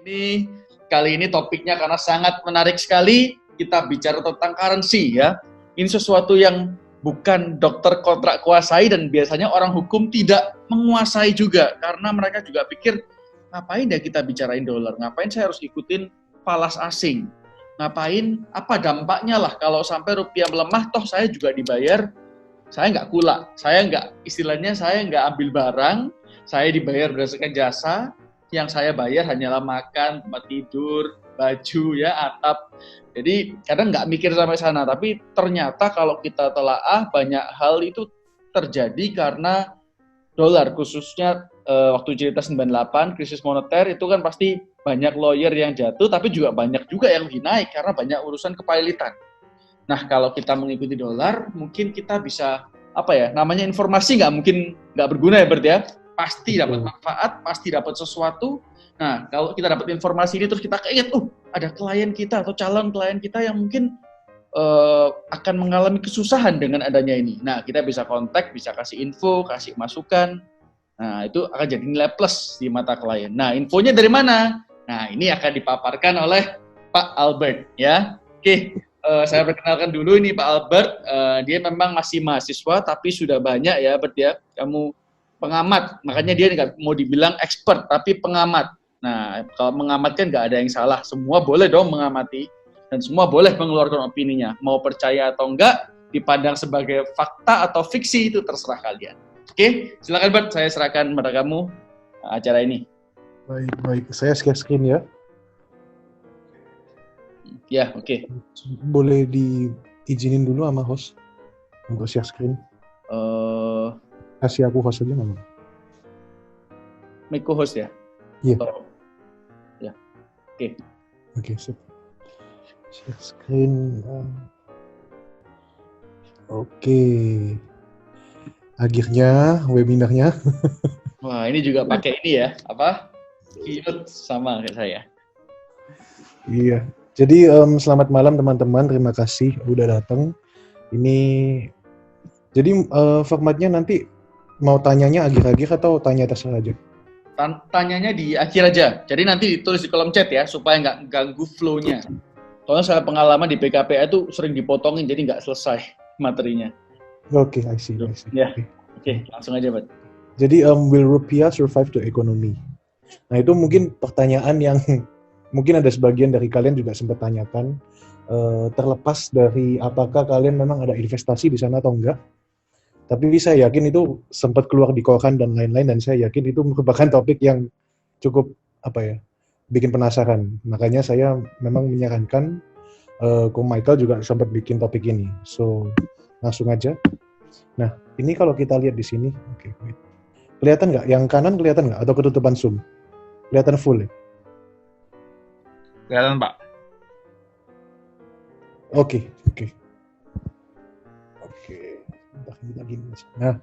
ini. Kali ini topiknya karena sangat menarik sekali, kita bicara tentang currency ya. Ini sesuatu yang bukan dokter kontrak kuasai dan biasanya orang hukum tidak menguasai juga karena mereka juga pikir ngapain ya kita bicarain dolar, ngapain saya harus ikutin falas asing, ngapain apa dampaknya lah kalau sampai rupiah melemah toh saya juga dibayar, saya nggak kulak, saya nggak ambil barang, saya dibayar berdasarkan jasa, yang saya bayar hanyalah makan, tempat tidur, baju ya, atap. Jadi kadang nggak mikir sampai sana, tapi ternyata kalau kita telaah banyak hal itu terjadi karena dolar, khususnya waktu cerita 98 krisis moneter itu kan pasti banyak lawyer yang jatuh, tapi juga banyak juga yang lebih naik karena banyak urusan kepilitan. Nah kalau kita mengikuti dolar, mungkin kita bisa namanya informasi nggak berguna ya berarti ya. Pasti dapat manfaat, pasti dapat sesuatu. Nah, kalau kita dapat informasi ini terus kita keinget, ada klien kita atau calon klien kita yang mungkin akan mengalami kesusahan dengan adanya ini. Nah, kita bisa kontak, bisa kasih info, kasih masukan. Nah, itu akan jadi nilai plus di mata klien. Nah, infonya dari mana? Nah, ini akan dipaparkan oleh Pak Albert ya. Oke, saya perkenalkan dulu ini Pak Albert. Dia memang masih mahasiswa, tapi sudah banyak ya, Bert ya. Kamu pengamat, makanya dia nggak mau dibilang expert, tapi pengamat. Nah, kalau mengamat kan nggak ada yang salah, semua boleh dong mengamati, dan semua boleh mengeluarkan opininya. Mau percaya atau enggak, dipandang sebagai fakta atau fiksi, itu terserah kalian. Oke, silakan Bert, saya serahkan kepada kamu acara ini. Baik, saya share screen ya. Ya, oke. Boleh diizinin dulu sama host untuk share screen? Kasih aku host aja nggak? Make host ya? Iya. Ya, oke. Oke, sip. Share screen. Oke. Akhirnya webinarnya. Wah, ini juga pakai ini ya, keynote sama kayak saya. Iya. Jadi selamat malam teman-teman, terima kasih udah datang. Ini jadi formatnya nanti mau tanyanya akhir-akhir atau tanya terserah aja? Tanyanya di akhir aja. Jadi nanti ditulis di kolom chat ya, supaya nggak ganggu flow-nya. Soalnya saya pengalaman di PKPA itu sering dipotongin, jadi nggak selesai materinya. Oke, I see. Ya, oke, langsung aja, Pak. Jadi, will rupiah survive the economy? Nah, itu mungkin pertanyaan yang mungkin ada sebagian dari kalian juga sempat tanyakan, terlepas dari apakah kalian memang ada investasi di sana atau enggak. Tapi saya yakin itu sempat keluar di koran dan lain-lain, dan saya yakin itu merupakan topik yang cukup bikin penasaran. Makanya saya memang menyarankan, Ko Michael juga sempat bikin topik ini. So langsung aja. Nah, ini kalau kita lihat di sini, wait. Kelihatan nggak? Yang kanan kelihatan nggak? Atau ketutupan zoom? Kelihatan full ya? Kelihatan Pak. Oke. Kita gini. Nah,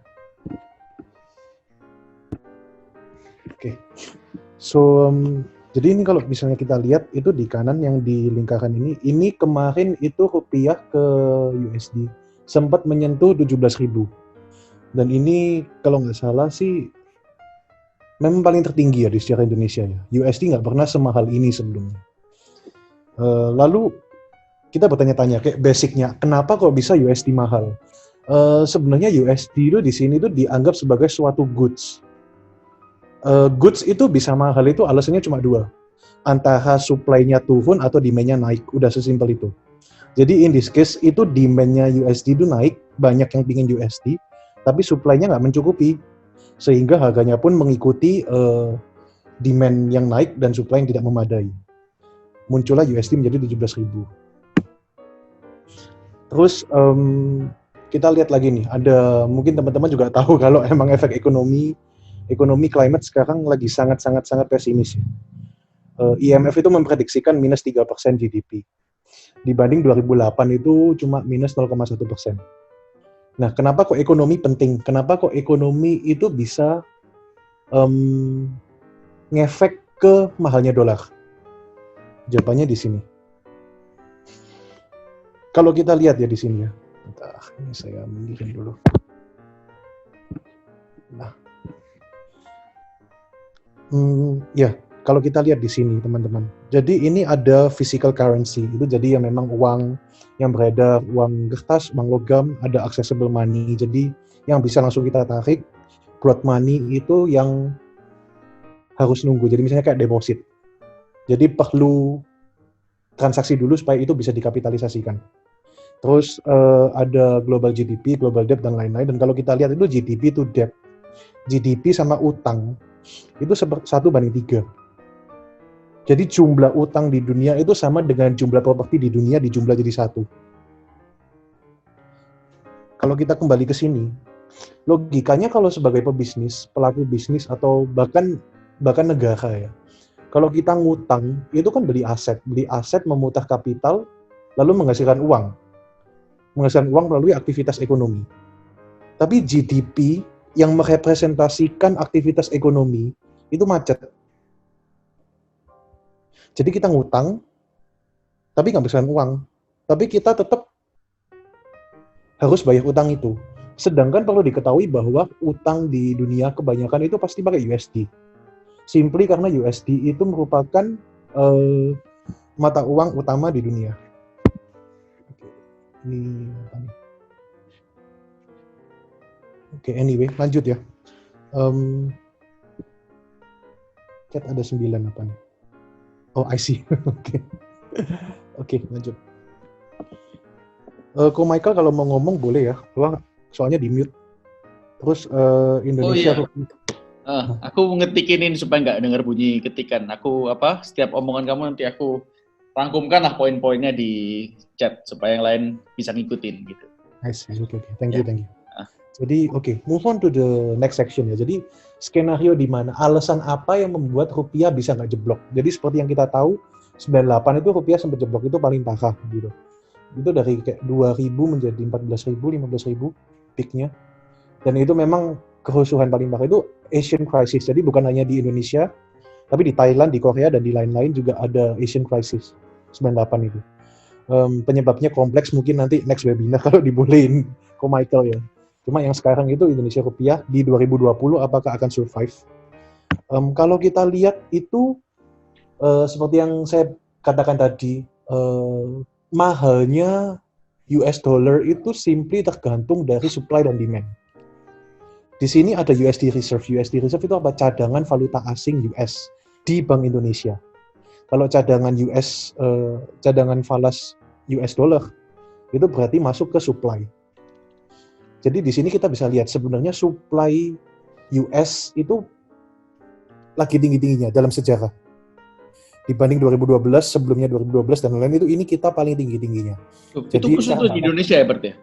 oke. So, jadi ini kalau misalnya kita lihat itu di kanan yang di lingkaran ini kemarin itu rupiah ke USD sempat menyentuh 17.000. Dan ini kalau nggak salah sih memang paling tertinggi ya di sejarah Indonesia ya. USD nggak pernah semahal ini sebelumnya. Lalu kita bertanya-tanya kayak basicnya, kenapa kok bisa USD mahal? Sebenarnya USD itu di sini tuh dianggap sebagai suatu goods. Goods itu bisa mahal itu alasannya cuma dua. Antara supply-nya turun atau demand-nya naik. Udah sesimpel itu. Jadi in this case itu demand-nya USD itu naik, banyak yang pingin USD, tapi supply-nya nggak mencukupi. Sehingga harganya pun mengikuti demand yang naik dan supply yang tidak memadai. Muncullah USD menjadi 17.000. Terus kita lihat lagi nih, ada mungkin teman-teman juga tahu kalau emang efek ekonomi climate sekarang lagi sangat pesimis. IMF itu memprediksikan minus 3% GDP. Dibanding 2008 itu cuma minus 0,1%. Nah, kenapa kok ekonomi penting? Kenapa kok ekonomi itu bisa ngefek ke mahalnya dolar? Jawabannya di sini. Kalau kita lihat ya di sini ya. Bentar, ini saya minggirin dulu. Nah, kalau kita lihat di sini teman-teman, jadi ini ada physical currency, itu jadi yang memang uang yang beredar, uang kertas, uang logam, ada accessible money, jadi yang bisa langsung kita tarik. Broad money itu yang harus nunggu, jadi misalnya kayak deposit, jadi perlu transaksi dulu supaya itu bisa dikapitalisasikan. Terus ada global GDP, global debt, dan lain-lain, dan kalau kita lihat itu GDP to debt, GDP sama utang, itu 1:3. Jadi jumlah utang di dunia itu sama dengan jumlah properti di dunia dijumlah jadi 1. Kalau kita kembali ke sini, logikanya kalau sebagai pebisnis, pelaku bisnis, atau bahkan negara ya, kalau kita ngutang, itu kan beli aset memutar kapital, lalu menghasilkan uang melalui aktivitas ekonomi. Tapi GDP yang merepresentasikan aktivitas ekonomi, itu macet. Jadi kita ngutang, tapi nggak menghasilkan uang. Tapi kita tetap harus bayar utang itu. Sedangkan perlu diketahui bahwa utang di dunia kebanyakan itu pasti pakai USD. Simply karena USD itu merupakan mata uang utama di dunia. Ini apa nih? Oke, anyway, lanjut ya. Chat ada 9 apa nih? Oh, I see. Oke, lanjut. Ko Michael kalau mau ngomong boleh ya, soalnya di mute. Terus Indonesia. Oh iya. Aku ngetikinin supaya nggak dengar bunyi ketikan. Aku setiap omongan kamu nanti aku rangkumkan lah poin-poinnya di chat supaya yang lain bisa ngikutin gitu. I see. Okay. Thank you. Jadi move on to the next section ya. Jadi skenario di mana, alasan apa yang membuat rupiah bisa nggak jeblok. Jadi seperti yang kita tahu, 98 itu rupiah sempat jeblok, itu paling parah gitu. Itu dari kayak 2.000 menjadi 14.000, 15.000 peaknya. Dan itu memang kerusuhan paling parah, itu Asian crisis. Jadi bukan hanya di Indonesia, tapi di Thailand, di Korea, dan di lain-lain juga ada Asian crisis 98 itu. Penyebabnya kompleks, mungkin nanti next webinar kalau dibolehin Ko Michael ya. Cuma yang sekarang itu Indonesia rupiah di 2020 apakah akan survive? Kalau kita lihat itu seperti yang saya katakan tadi, mahalnya US dollar itu simply tergantung dari supply dan demand. Di sini ada USD Reserve. USD Reserve itu apa? Cadangan valuta asing US di Bank Indonesia. Kalau cadangan cadangan falas US dollar, itu berarti masuk ke supply. Jadi di sini kita bisa lihat sebenarnya supply US itu lagi tinggi-tingginya dalam sejarah. Dibanding 2012, sebelumnya 2012 dan lain-lain, ini kita paling tinggi-tingginya. Itu khusus untuk di Indonesia ya berarti ya?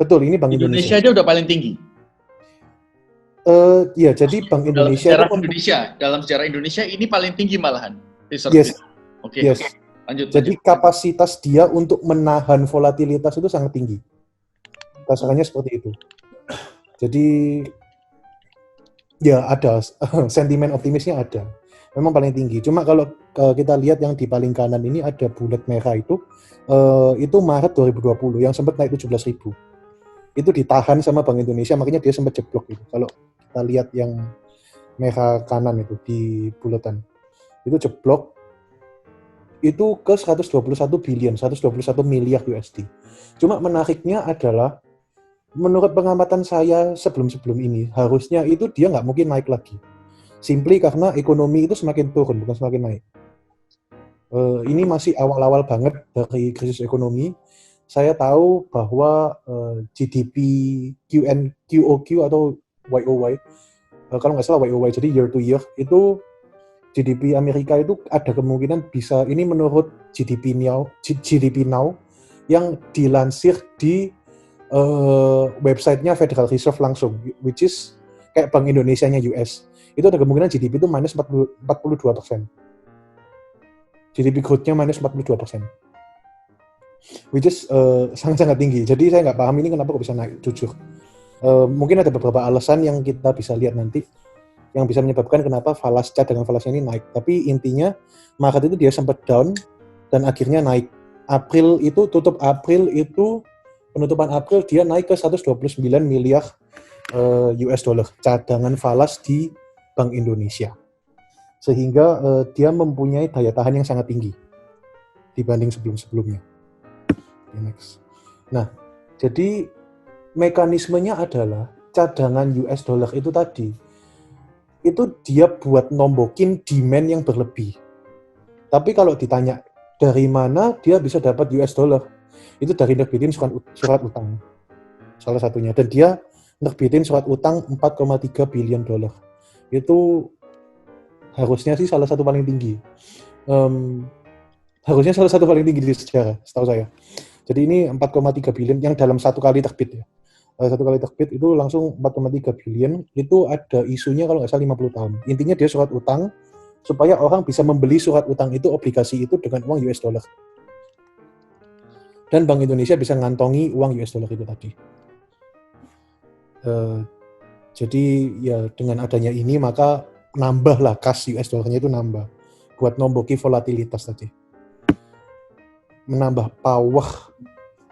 Betul, ini Bank Indonesia. Indonesia aja udah paling tinggi. Ya, jadi Bank Indonesia dalam sejarah Indonesia ini paling tinggi malahan. Yes. Oke. Lanjut. Jadi kapasitas dia untuk menahan volatilitas itu sangat tinggi. Kasarannya seperti itu. Jadi ya ada sentimen optimisnya ada. Memang paling tinggi. Cuma kalau kita lihat yang di paling kanan ini ada bulat merah itu Maret 2020 yang sempat naik 17.000. Itu ditahan sama Bank Indonesia, makanya dia sempat jeblok gitu. Kalau kita lihat yang merah kanan itu di bulatan. Itu jeblok itu ke 121 miliar USD. Cuma menariknya adalah menurut pengamatan saya sebelum ini, harusnya itu dia nggak mungkin naik lagi. Simply karena ekonomi itu semakin turun, bukan semakin naik. Ini masih awal-awal banget dari krisis ekonomi. Saya tahu bahwa GDP QOQ atau YOY, kalau nggak salah YOY, jadi year to year, itu GDP Amerika itu ada kemungkinan bisa, ini menurut GDP Now yang dilansir di websitenya Federal Reserve langsung, which is kayak Bank Indonesia-nya US. Itu ada kemungkinan GDP itu minus 42%. GDP growth-nya minus 42%. Which is sangat-sangat tinggi. Jadi saya nggak paham ini kenapa kok bisa naik, jujur. Mungkin ada beberapa alasan yang kita bisa lihat nanti, yang bisa menyebabkan kenapa cadangan falasnya ini naik. Tapi intinya, market itu dia sempat down, dan akhirnya naik. Penutupan April dia naik ke 129 miliar US dollar cadangan falas di Bank Indonesia. sehingga dia mempunyai daya tahan yang sangat tinggi dibanding sebelum-sebelumnya. Next. Nah, jadi mekanismenya adalah cadangan US dollar itu tadi, itu dia buat nombokin demand yang berlebih. Tapi kalau ditanya dari mana dia bisa dapat US dollar, itu dari nerbitin surat utang salah satunya. Dan dia nerbitin surat utang 4,3 billion dolar. Itu harusnya sih salah satu paling tinggi. Harusnya salah satu paling tinggi di sejarah, setahu saya. Jadi ini 4,3 billion yang dalam satu kali terbit ya. Satu kali terbit itu langsung 4,3 billion, itu ada isunya kalau nggak salah 50 tahun. Intinya dia surat utang, supaya orang bisa membeli surat utang itu, obligasi itu dengan uang US dollar. Dan Bank Indonesia bisa ngantongi uang US dollar itu tadi. Jadi ya dengan adanya ini maka nambahlah kas US dollarnya itu nambah buat nomboki volatilitas tadi, menambah power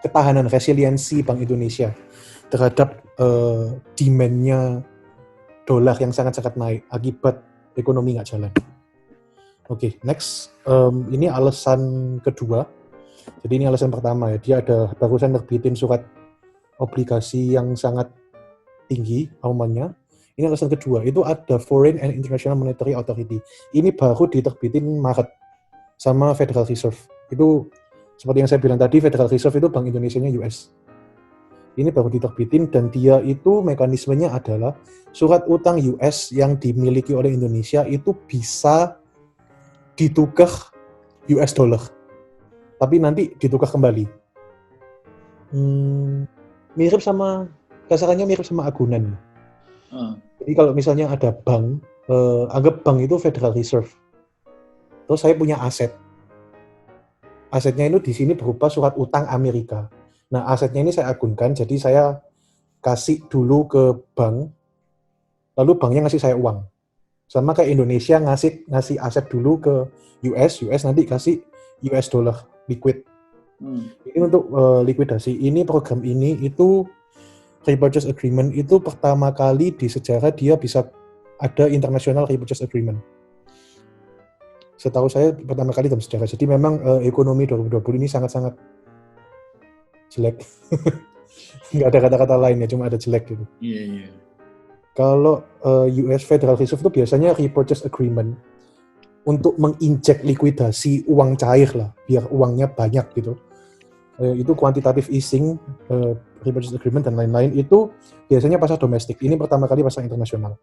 ketahanan resiliensi Bank Indonesia terhadap demand-nya dolar yang sangat-sangat naik akibat ekonomi nggak jalan. Oke, next. Ini alasan kedua. Jadi ini alasan pertama ya, dia ada barusan nerbitin surat obligasi yang sangat tinggi amannya. Ini alasan kedua, itu ada Foreign and International Monetary Authority. Ini baru diterbitin Maret sama Federal Reserve. Itu seperti yang saya bilang tadi, Federal Reserve itu Bank Indonesianya US. Ini baru diterbitin dan dia itu mekanismenya adalah surat utang US yang dimiliki oleh Indonesia itu bisa ditukar US dollar. Tapi nanti ditukar kembali. Mirip sama, kasarannya mirip sama agunan. Jadi kalau misalnya ada bank, anggap bank itu Federal Reserve. Terus saya punya aset. Asetnya itu di sini berupa surat utang Amerika. Nah, asetnya ini saya agunkan, jadi saya kasih dulu ke bank, lalu banknya ngasih saya uang. Sama kayak Indonesia ngasih aset dulu ke US nanti kasih US dollar liquid. Ini untuk likuidasi. Ini program ini itu repurchase agreement itu pertama kali di sejarah dia bisa ada international repurchase agreement. Setahu saya pertama kali dalam sejarah. Jadi memang ekonomi 2020 ini sangat-sangat jelek. Nggak ada kata-kata lain ya, cuma ada jelek gitu. Iya. Kalau US Federal Reserve itu biasanya repurchase agreement untuk menginjek likuidasi uang cair lah, biar uangnya banyak gitu. Itu quantitative easing, repurchase agreement dan lain-lain itu biasanya pasar domestik. Ini pertama kali pasar internasional.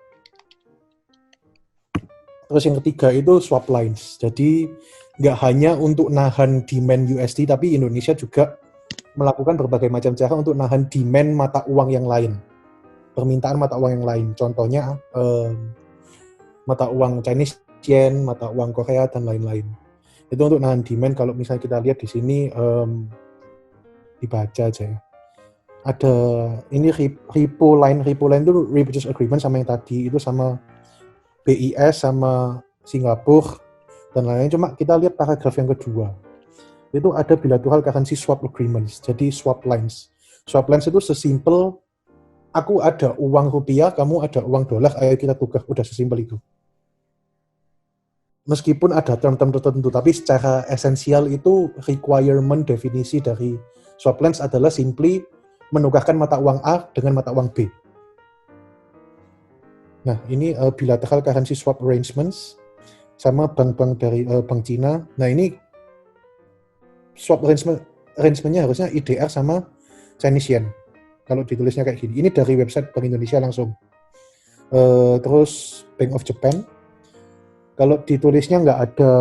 Terus yang ketiga itu swap lines. Jadi nggak hanya untuk nahan demand USD, tapi Indonesia juga melakukan berbagai macam cara untuk nahan demand mata uang yang lain, permintaan mata uang yang lain. Contohnya mata uang Chinese yen, mata uang Korea dan lain-lain. Itu untuk nahan demand. Kalau misalnya kita lihat di sini dibaca aja ya. Ada ini repo line itu repurchase agreement sama yang tadi itu sama BIS sama Singapura dan lain-lain. Cuma kita lihat paragraf yang kedua. Itu ada bilateral currency swap agreements, jadi swap lines. Swap lines itu sesimpel, aku ada uang rupiah, kamu ada uang dolar, ayo kita tukar, udah sesimpel itu. Meskipun ada term-term tertentu, tapi secara esensial itu requirement definisi dari swap lines adalah simply menukarkan mata uang A dengan mata uang B. Nah, ini bilateral currency swap arrangements sama bank-bank dari Bank Cina. Nah, ini swap arrangement-nya harusnya IDR sama Chinese yen. Kalau ditulisnya kayak gini. Ini dari website Bank Indonesia langsung. Terus Bank of Japan. Kalau ditulisnya nggak ada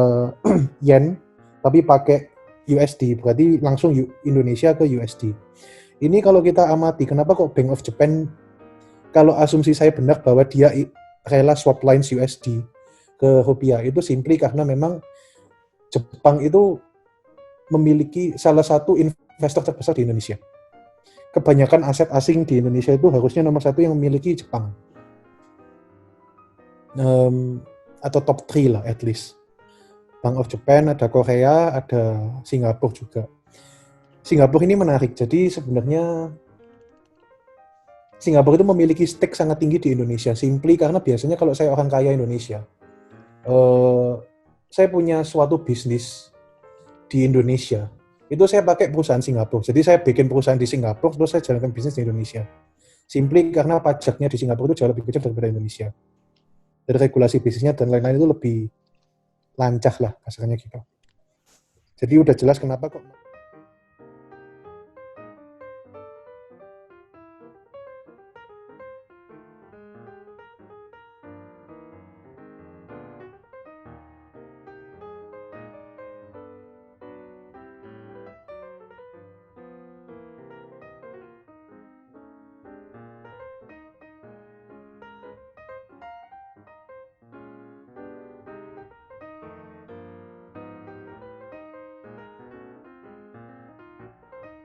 yen, tapi pakai USD. Berarti langsung Indonesia ke USD. Ini kalau kita amati, kenapa kok Bank of Japan, kalau asumsi saya benar bahwa dia rela swap lines USD ke rupiah, itu simply karena memang Jepang itu memiliki salah satu investor terbesar di Indonesia. Kebanyakan aset asing di Indonesia itu harusnya nomor satu yang memiliki Jepang. Atau top 3 lah at least. Bank of Japan, ada Korea, ada Singapura juga. Singapura ini menarik. Jadi sebenarnya Singapura itu memiliki stake sangat tinggi di Indonesia. Simply karena biasanya kalau saya orang kaya Indonesia, saya punya suatu bisnis di Indonesia, itu saya pakai perusahaan Singapura. Jadi saya bikin perusahaan di Singapura, terus saya jalankan bisnis di Indonesia. Simply karena pajaknya di Singapura itu jauh lebih kecil daripada Indonesia. Dari regulasi bisnisnya dan lain-lain itu lebih lancah lah, kasarnya gitu. Jadi udah jelas kenapa kok